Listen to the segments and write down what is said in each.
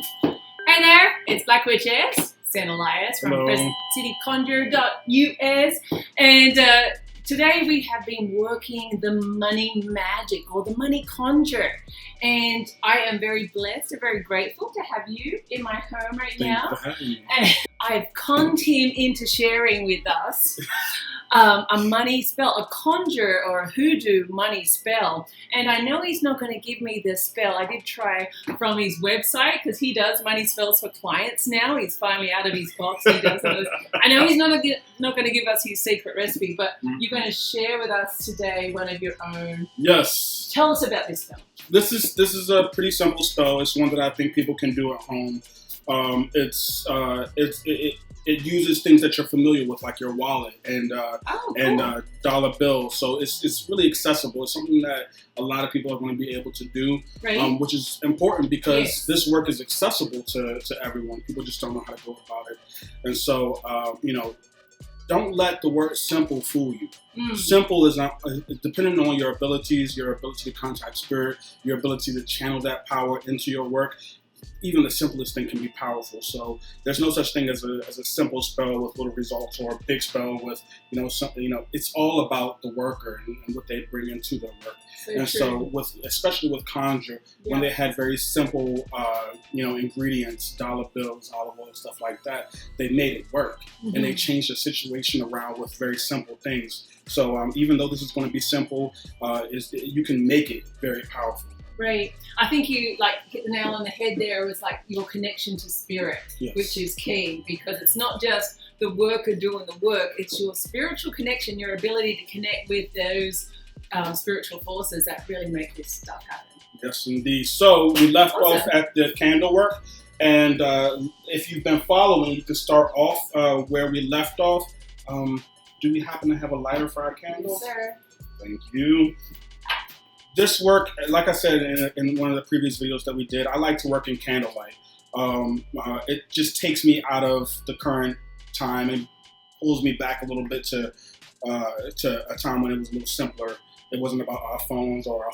Hey there, it's Black Witches, Sen Elias from CrescentCityConjure.us, and today we have been working the money magic or the money conjure, and I am very blessed and very grateful to have you in my home right now. Thank you for having me. And I've conned him into sharing with us a money spell, a conjure or a hoodoo money spell. And I know he's not going to give me this spell. I did try from his website because he does money spells for clients now. He's finally out of his box. He does those. I know he's not going to give us his secret recipe, but you're going to share with us today one of your own. Yes. Tell us about this spell. This is a pretty simple spell. It's one that I think people can do at home. It uses things that you're familiar with, like your wallet and cool. dollar bills. So it's really accessible. It's something that a lot of people are going to be able to do, right. Which is important because this work is accessible to everyone. People just don't know how to go about it. And so, don't let the word simple fool you. Simple is not, depending on your abilities, your ability to contact spirit, your ability to channel that power into your work. Even the simplest thing can be powerful. So there's no such thing as a simple spell with little results or a big spell with, something, it's all about the worker and what they bring into their work. So especially with Conjure, when they had very simple, ingredients, dollar bills, olive oil, stuff like that, they made it work and they changed the situation around with very simple things. So even though this is going to be simple, you can make it very powerful. Right. I think you hit the nail on the head there. It was like your connection to spirit, which is key, because it's not just the worker doing the work, it's your spiritual connection, your ability to connect with those spiritual forces that really make this stuff happen. Yes, indeed. So we left off at the candle work, and if you've been following, you can start off where we left off. Do we happen to have a lighter for our candles? Yes, sir. Thank you. This work, like I said in one of the previous videos that we did, I like to work in candlelight. It just takes me out of the current time and pulls me back a little bit to a time when it was a little simpler. It wasn't about our phones or our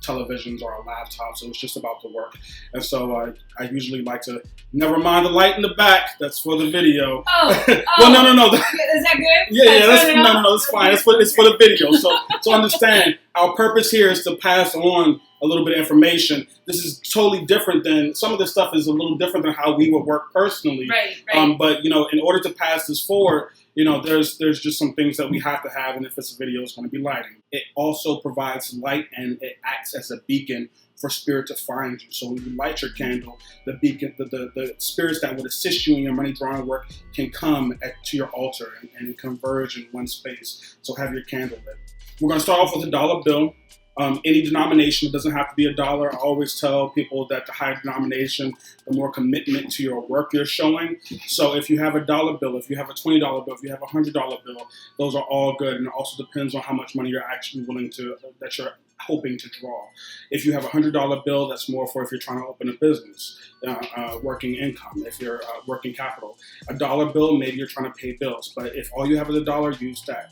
televisions or our laptops. It was just about the work. And so I usually like to, never mind the light in the back. That's for the video. Oh. Well, no. Is that good? Yeah. That's fine. It's for the video. So understand, our purpose here is to pass on a little bit of information. This is totally different than, some of this stuff is a little different than how we would work personally. Right. But, in order to pass this forward, there's just some things that we have to have, and if it's a video, it's going to be lighting. It also provides light, and it acts as a beacon for spirit to find you. So when you light your candle, the beacon, the spirits that would assist you in your money drawing work can come to your altar and converge in one space. So have your candle lit. We're going to start off with a dollar bill. Any denomination, it doesn't have to be a dollar. I always tell people that the higher denomination, the more commitment to your work you're showing. So if you have a dollar bill, if you have a $20 bill, if you have a $100 bill, those are all good. And it also depends on how much money you're actually that you're hoping to draw. If you have a $100 bill, that's more for if you're trying to open a business, working income, if you're working capital. A dollar bill, maybe you're trying to pay bills. But if all you have is a dollar, use that.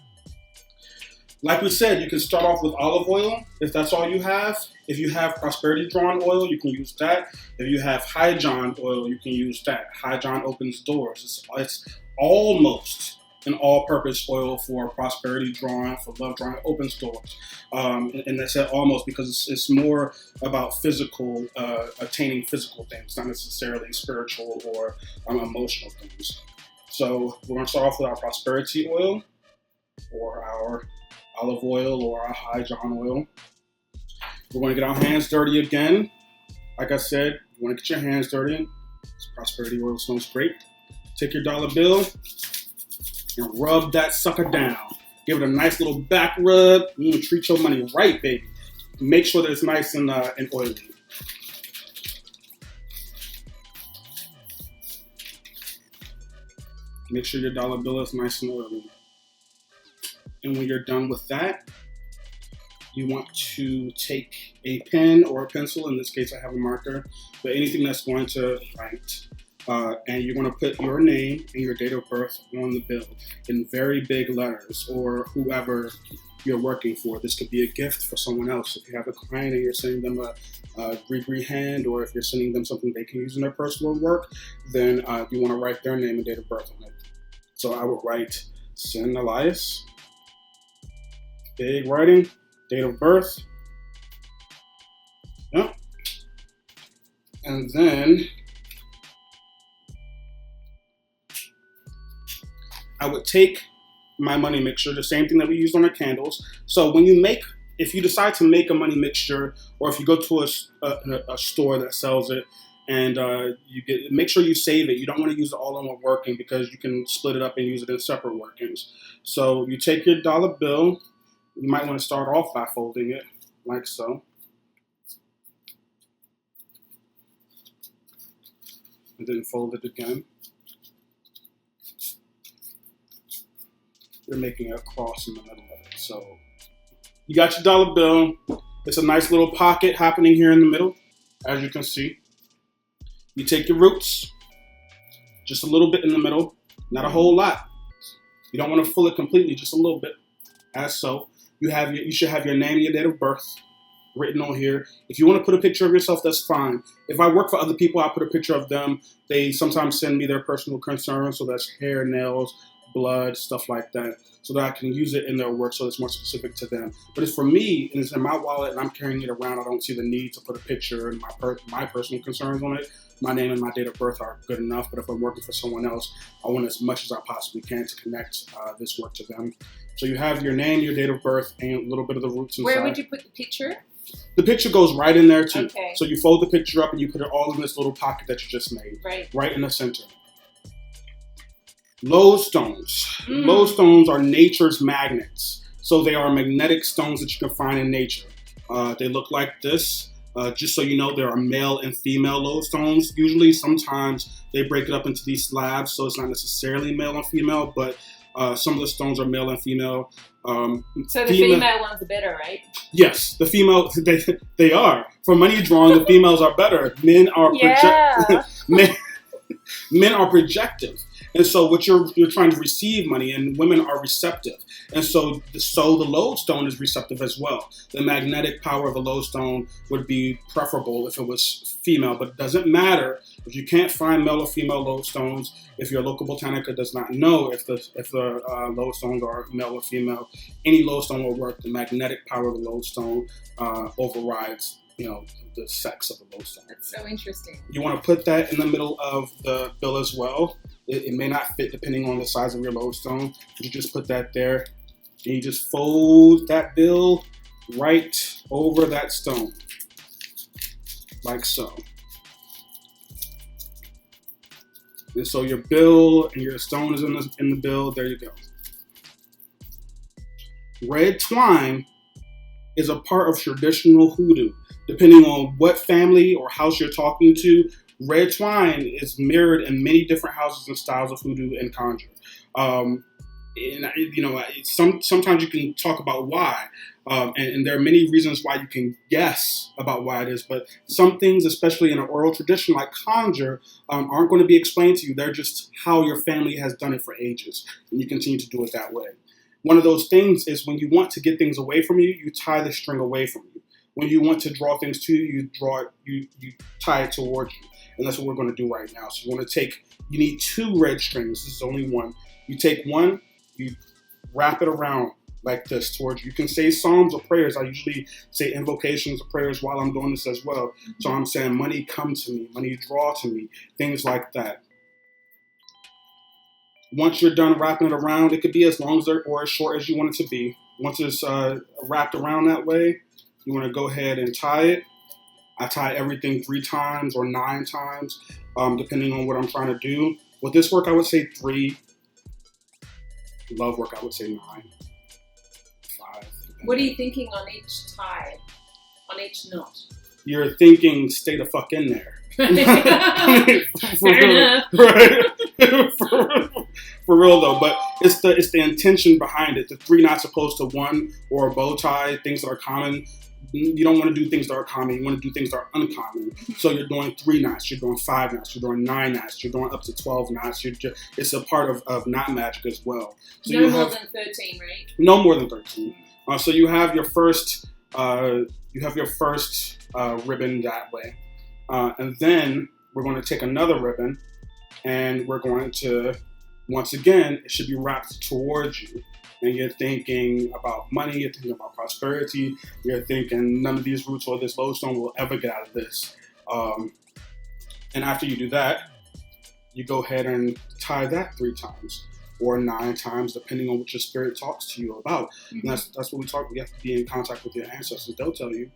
Like we said, you can start off with olive oil, if that's all you have. If you have prosperity drawn oil, you can use that. If you have high john oil, you can use that. High john opens doors. It's almost an all-purpose oil for prosperity drawing, for love drawing. It opens doors. And I said almost because it's more about physical, attaining physical things, not necessarily spiritual or emotional things. So we're going to start off with our prosperity oil, or our olive oil, or our high john oil. We're going to get our hands dirty again. Like I said, you want to get your hands dirty. This prosperity oil smells great. Take your dollar bill and rub that sucker down. Give it a nice little back rub. You want to treat your money right, baby. Make sure that it's nice and oily. Make sure your dollar bill is nice and oily. And when you're done with that, you want to take a pen or a pencil. In this case, I have a marker. But anything that's going to write And you're going to put your name and your date of birth on the bill in very big letters, or whoever you're working for. This could be a gift for someone else. If you have a client and you're sending them a gree hand, or if you're sending them something they can use in their personal work, then you want to write their name and date of birth on it. So I would write Sen Elias, big writing, date of birth. Yep. And then I would take my money mixture, the same thing that we used on our candles. So if you decide to make a money mixture, or if you go to a store that sells it, and make sure you save it. You don't want to use it all in one working, because you can split it up and use it in separate workings. So you take your dollar bill. You might want to start off by folding it like so. And then fold it again. You're making a cross in the middle of it. So you got your dollar bill. It's a nice little pocket happening here in the middle, as you can see. You take your roots, just a little bit in the middle, not a whole lot. You don't want to fill it completely, just a little bit, as so. You should have your name and your date of birth written on here. If you want to put a picture of yourself, that's fine. If I work for other people, I put a picture of them. They sometimes send me their personal concerns, so that's hair, nails, blood, stuff like that, so that I can use it in their work, so it's more specific to them. But it's for me, and it's in my wallet, and I'm carrying it around. I don't see the need to put a picture and my personal concerns on it. My name and my date of birth are good enough, but if I'm working for someone else, I want as much as I possibly can to connect this work to them. So you have your name, your date of birth, and a little bit of the roots inside. Where would you put the picture? The picture goes right in there too. Okay. So you fold the picture up and you put it all in this little pocket that you just made. Right in the center. Lodestones. Lodestones are nature's magnets. So they are magnetic stones that you can find in nature. They look like this. Just so you know, there are male and female lodestones. Usually, sometimes they break it up into these slabs, so it's not necessarily male and female, but some of the stones are male and female. So the female ones are better, right? Yes, the female, they are. For money drawing, the females are better. Men are men are projective. And so what you're trying to receive money, and women are receptive. And so the lodestone is receptive as well. The magnetic power of a lodestone would be preferable if it was female, but it doesn't matter if you can't find male or female lodestones. If your local botanica does not know if the lodestones are male or female, any lodestone will work. The magnetic power of the lodestone overrides, the sex of the lodestone. That's so interesting. You want to put that in the middle of the bill as well. It may not fit depending on the size of your lodestone. You just put that there, and you just fold that bill right over that stone, like so. And so your bill and your stone is in the bill. There you go. Red twine is a part of traditional hoodoo. Depending on what family or house you're talking to, red twine is mirrored in many different houses and styles of hoodoo and conjure. Sometimes you can talk about why, and there are many reasons why you can guess about why it is, but some things, especially in an oral tradition like conjure, aren't going to be explained to you. They're just how your family has done it for ages, and you continue to do it that way. One of those things is when you want to get things away from you, you tie the string away from you. When you want to draw things to you, you tie it towards you. And that's what we're going to do right now. So you need 2 red strings. This is only one. You take one, you wrap it around like this towards you. You can say psalms or prayers. I usually say invocations or prayers while I'm doing this as well. So I'm saying, money come to me, money draw to me, things like that. Once you're done wrapping it around, it could be as long as or as short as you want it to be. Once it's wrapped around that way, you want to go ahead and tie it. I tie everything 3 times or 9 times, depending on what I'm trying to do. With this work, I would say 3. Love work, I would say 9, 5. What are you thinking on each tie, on each knot? You're thinking, stay the fuck in there. Fair enough. Right? For real though, but it's the intention behind it. The 3 knots opposed to 1 or a bow tie, things that are common. You don't want to do things that are common. You want to do things that are uncommon. So you're doing 3 knots, you're doing 5 knots, you're doing 9 knots, you're doing up to 12 knots. It's a part of knot magic as well. So no more than 13, right? No more than 13. So you have your first ribbon that way, and then we're going to take another ribbon, and we're going to, once again, it should be wrapped towards you. And you're thinking about money, you're thinking about prosperity, you're thinking none of these roots or this lodestone will ever get out of this. And after you do that, you go ahead and tie that 3 times or 9 times, depending on what your spirit talks to you about. And that's what we talk. We have to be in contact with your ancestors. They'll tell you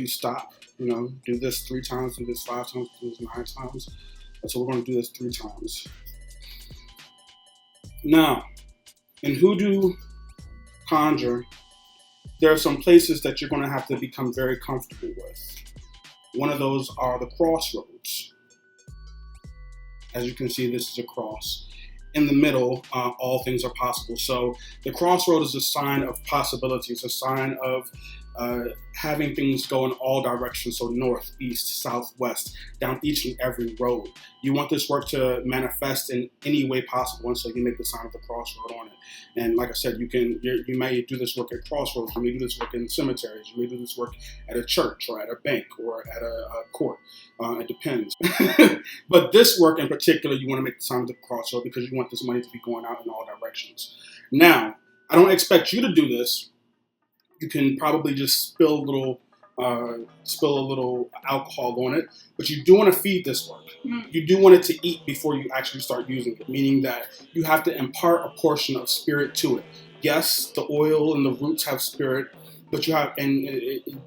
stop, do this 3 times, do this 5 times, do this 9 times. And so we're going to do this 3 times. Now, in Hoodoo Conjure, there are some places that you're going to have to become very comfortable with. One of those are the crossroads. As you can see, this is a cross. In the middle, all things are possible. So the crossroad is a sign of possibility. It's a sign of having things go in all directions. So north, east, south, west, down each and every road. You want this work to manifest in any way possible, and so you make the sign of the crossroad on it. And like I said, you may do this work at crossroads. You may do this work in cemeteries. You may do this work at a church or at a bank or at a court. It depends. But this work in particular, you want to make the sign of the crossroad because you want this money to be going out in all directions. Now, I don't expect you to do this. You can probably just spill a little alcohol on it, but you do want to feed this work. You do want it to eat before you actually start using it, meaning that you have to impart a portion of spirit to it. Yes, the oil and the roots have spirit, but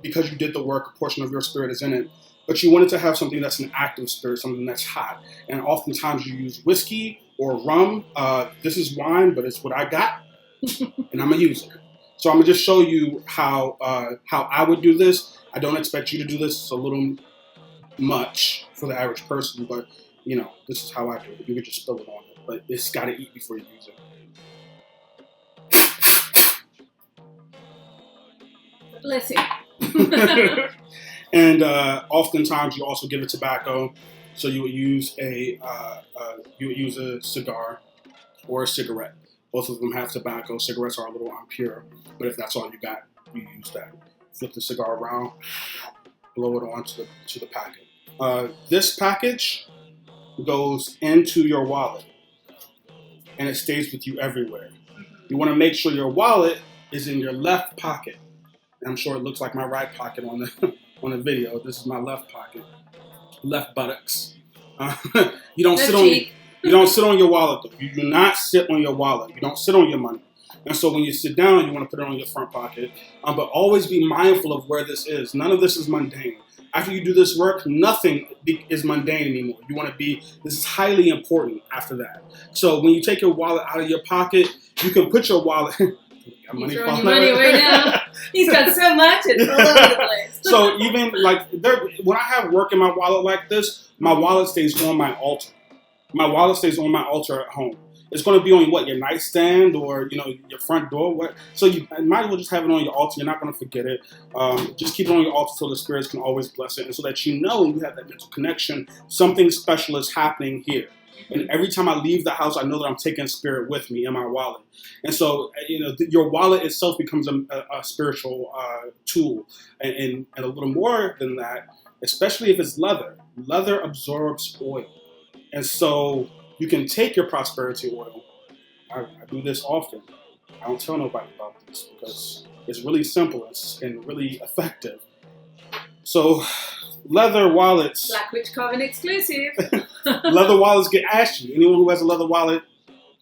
because you did the work, a portion of your spirit is in it. But you want it to have something that's an active spirit, something that's hot. And oftentimes you use whiskey or rum. This is wine, but it's what I got, and I'm gonna use it. So I'm gonna just show you how I would do this. I don't expect you to do this. It's a little much for the average person, but this is how I do it. You can just spill it on it, but it's gotta eat before you use it. Bless you. And oftentimes you also give it tobacco. So you would use a cigar or a cigarette. Both of them have tobacco. Cigarettes are a little impure, but if that's all you got, you use that. Flip the cigar around, blow it onto the packet. This package goes into your wallet, and it stays with you everywhere. You want to make sure your wallet is in your left pocket. And I'm sure it looks like my right pocket on the video. This is my left pocket, left buttocks. You don't sit on your wallet, though. You do not sit on your wallet. You don't sit on your money. And so when you sit down, you want to put it on your front pocket. But always be mindful of where this is. None of this is mundane. After you do this work, nothing is mundane anymore. You want to this is highly important after that. So when you take your wallet out of your pocket, you can put your wallet... He's throwing your money right now. He's got so much, it's all over the place. So even when I have work in my wallet like this, my wallet stays on my altar. My wallet stays on my altar at home. It's going to be on your nightstand or your front door. So you might as well just have it on your altar. You're not going to forget it. Just keep it on your altar so the spirits can always bless it, and so that you have that mental connection. Something special is happening here. And every time I leave the house, I know that I'm taking spirit with me in my wallet. And so, your wallet itself becomes a spiritual tool. And a little more than that, especially if it's leather. Leather absorbs oil. And so you can take your prosperity oil. I do this often. I don't tell nobody about this because it's really simple and really effective. So leather wallets. Black Witch Coven exclusive. Leather wallets get ashy. Anyone who has a leather wallet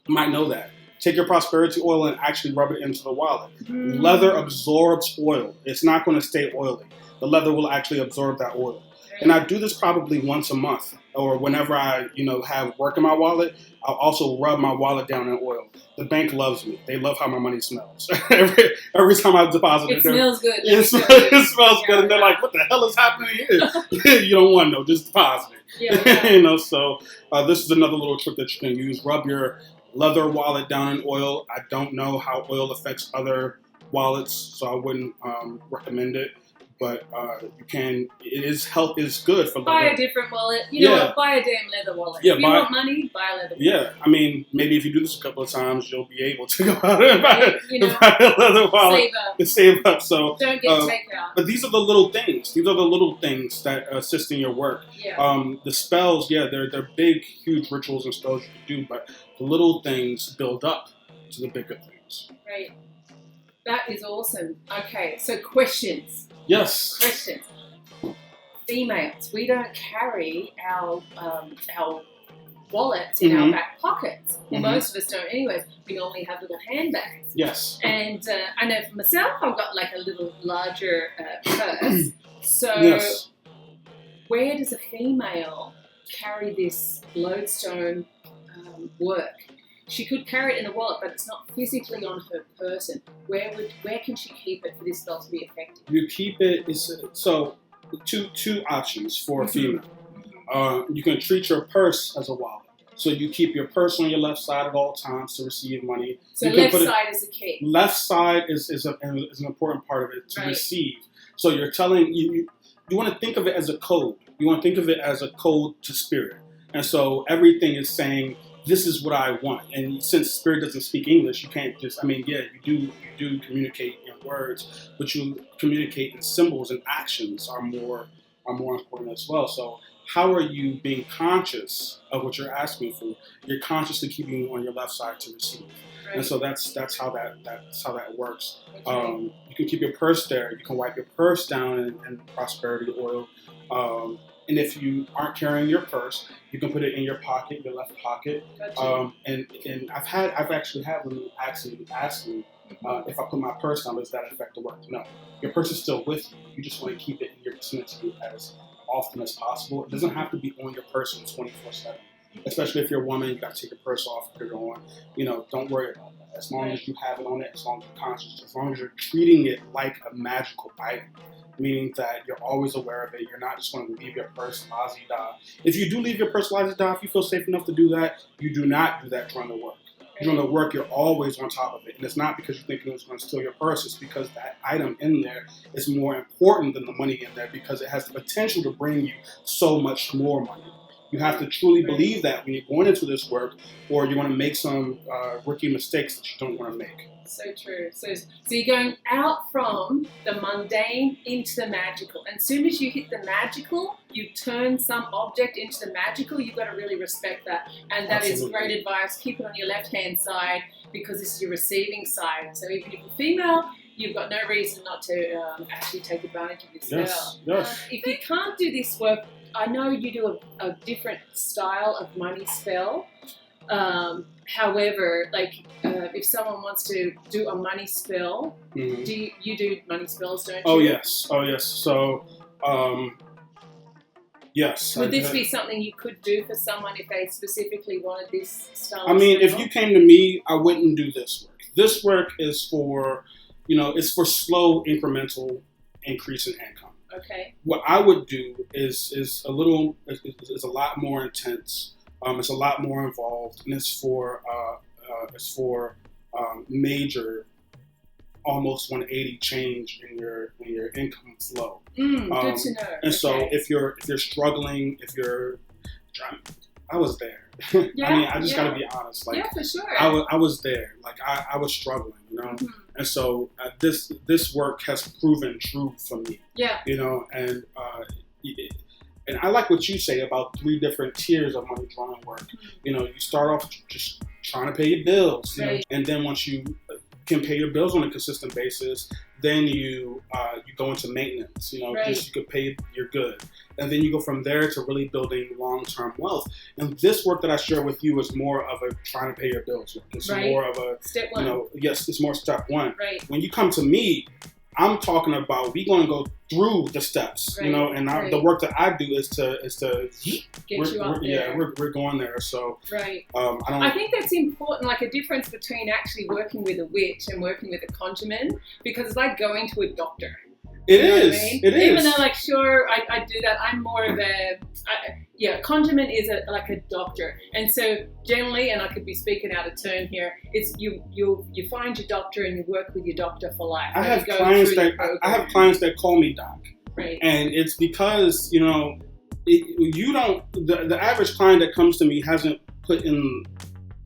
might know that. Take your prosperity oil and actually rub it into the wallet. Leather absorbs oil. It's not going to stay oily. The leather will actually absorb that oil. And I do this probably once a month, or whenever I, have work in my wallet. I'll also rub my wallet down in oil. The bank loves me. They love how my money smells. every time I deposit it, smells good. It smells good, and they're like, "What the hell is happening here?" You don't want no, just deposit it. Yeah. So this is another little trick that you can use. Rub your leather wallet down in oil. I don't know how oil affects other wallets, so I wouldn't recommend it. but you can. It is good for buy leather. a different wallet. You know what? Buy a damn leather wallet. Yeah, if you want money, buy a leather wallet. Yeah, I mean, maybe if you do this a couple of times, you'll be able to go out and buy a leather wallet. Save up. So don't get takeout. But these are the little things. These are the little things that assist in your work. Yeah. The spells, they're big, huge rituals and spells you can do, but the little things build up to the bigger things. Right. That is awesome. Okay, so questions. Yes. Questions. Females, we don't carry our wallets in our back pockets. Well, most of us don't anyways. We normally have little handbags. Yes. And I know for myself, I've got like a little larger purse. So where does a female carry this lodestone work? She could carry it in a wallet, but it's not physically on her person. Where can she keep it for this spell to be effective? You keep it. So two options for a female. You can treat your purse as a wallet. So you keep your purse on your left side at all times to receive money. So left side is the key. Left side is an important part of it to receive. So you're telling you want to think of it as a code. You want to think of it as a code to spirit. And so everything is saying, this is what I want. And since spirit doesn't speak English, you can't just, you do communicate in words, but you communicate in symbols, and actions are more important as well. So how are you being conscious of what you're asking for? You're consciously keeping on your left side to receive. Right. And so that's how that works. Okay. You can keep your purse there. You can wipe your purse down in prosperity oil. And if you aren't carrying your purse, you can put it in your pocket, your left pocket. Gotcha. And I've actually had women actually ask me if I put my purse down, does that affect the work? No, your purse is still with you. You just want to keep it in your vicinity as often as possible. It doesn't have to be on your person 24/7. Especially if you're a woman, you got to take your purse off, put it on. Don't worry about that. As long as you have it on it, as long as you're conscious, as long as you're treating it like a magical item. Meaning that you're always aware of it. You're not just going to leave your purse la-di-da. If you do leave your purse la-di-da, if you feel safe enough to do that, you do not do that during the work. During the work, you're always on top of it. And it's not because you're thinking it's going to steal your purse. It's because that item in there is more important than the money in there, because it has the potential to bring you so much more money. You have to truly believe that when you're going into this work, or you're going to make some rookie mistakes that you don't want to make. So true. So you're going out from the mundane into the magical. And as soon as you hit the magical, you turn some object into the magical. You've got to really respect that. And that is great advice. Keep it on your left-hand side, because this is your receiving side. So even if you're female, you've got no reason not to actually take advantage of this spell. Yes. If you can't do this work, I know you do a different style of money spell. However, if someone wants to do a money spell, do you do money spells, don't you? Oh yes. So, yes. Would this be something you could do for someone if they specifically wanted this style? If you came to me, I wouldn't do this work. This work is for, it's for slow incremental increase in income. Okay. What I would do is a lot more intense. It's a lot more involved, and it's for major, almost 180 change in your income flow. Good to know. And so if you're struggling, I was there. Yeah, I just got to be honest. For sure. I was there. I was struggling, Mm-hmm. And so this work has proven true for me. Yeah. And I like what you say about 3 different tiers of money drawing work. You start off just trying to pay your bills, right. And then once you can pay your bills on a consistent basis, then you go into maintenance. Right. Just you could pay your good, and then you go from there to really building long-term wealth. And this work that I share with you is more of a trying to pay your bills work. It's more of a step one. Yes, it's more step one. Right. When you come to me, I'm talking about we're going to go through the steps, right. And the work that I do is to get you up there. Yeah, we're going there. So right. I think that's important, like a difference between actually working with a witch and working with a conjurman, because it's like going to a doctor. It You know what I is. mean? It is. Even though, like, sure, I do that. I'm more of a, conjurement is like a doctor, and so generally, and I could be speaking out of turn here, it's you find your doctor and you work with your doctor for life. I have clients that call me doc, right, and it's because the average client that comes to me hasn't put in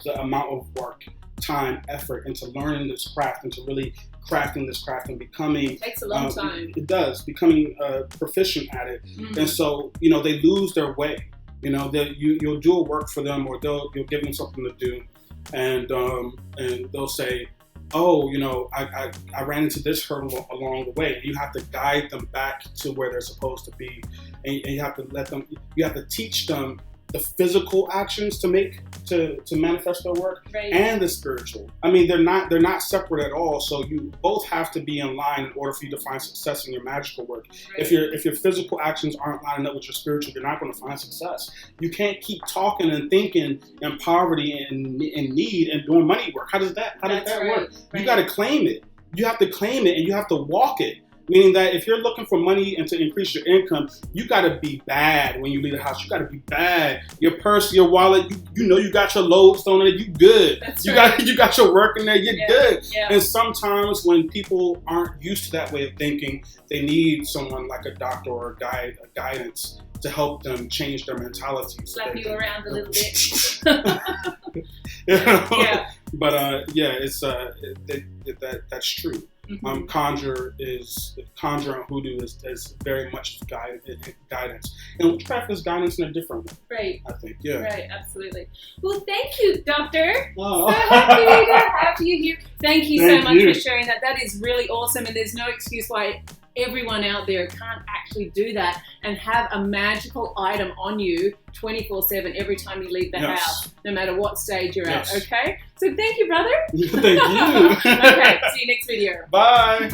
the amount of work, time, effort into learning this craft, into really crafting this craft and becoming. It takes a long time. It does, becoming proficient at it. And so, they lose their way. You'll do a work for them, or you'll give them something to do, and they'll say, oh, I ran into this hurdle along the way. You have to guide them back to where they're supposed to be, and you have to you have to teach them the physical actions to manifest their work, right, and the spiritual. I mean, they're not separate at all. So you both have to be in line in order for you to find success in your magical work. right. If your physical actions aren't lining up with your spiritual, you're not going to find success. You can't keep talking and thinking in poverty and need and doing money work. How does that work? Right. You got to claim it. You have to claim it, and you have to walk it. Meaning that if you're looking for money and to increase your income, you got to be bad when you leave the house. You got to be bad. Your purse, your wallet, you got your lodestone in it. You good. That's you right. got your work in there. You're good. Yeah. And sometimes when people aren't used to that way of thinking, they need someone like a doctor or a guidance to help them change their mentality. Slap you around a little bit. Yeah. But it's that's true. Mm-hmm. Conjure and Hoodoo is very much guidance, and witchcraft is guidance in a different way. Right. I think. Yeah. Right. Absolutely. Well, thank you, Doctor. Oh. So happy to have you here. Thank you so much you. for sharing that. That is really awesome, and there's no excuse why everyone out there can't actually do that and have a magical item on you 24/7 every time you leave the house, no matter what stage you're at. Okay? So thank you, brother. Thank you. Okay, see you next video. Bye.